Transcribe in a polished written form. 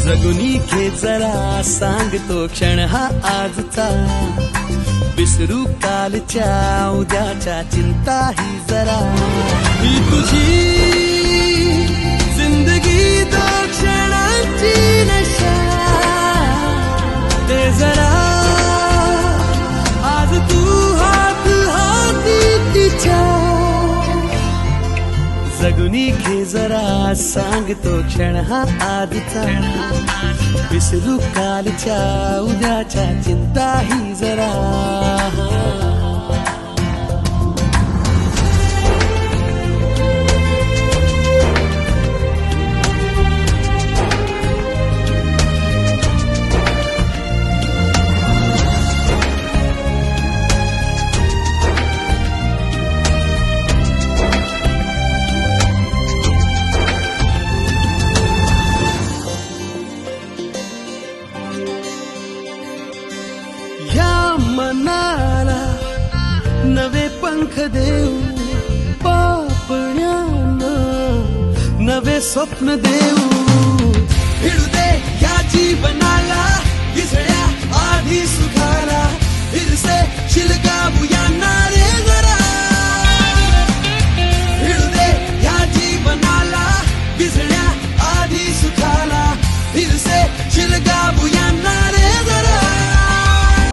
जगुनी घे जरा सांगतो क्षण हा आजचा, विसरू कालच्या उद्याच्या चिंता ही जरा, ही तुझी जिंदगी दो क्षणाची नशा, ते जरा आज तू हात हाती तिच्या, जगुनी घे जरा सांगतो क्षण हा आजचा, विसरू कालच्या उद्याच्या चिंता ही जरा. मनाला नवे पंख देऊ, पापण्याना नवे स्वप्न देऊ, भिडू दे या जीवनाला, विसळ्या आधी सुखाला, फिरसे शिलगावूया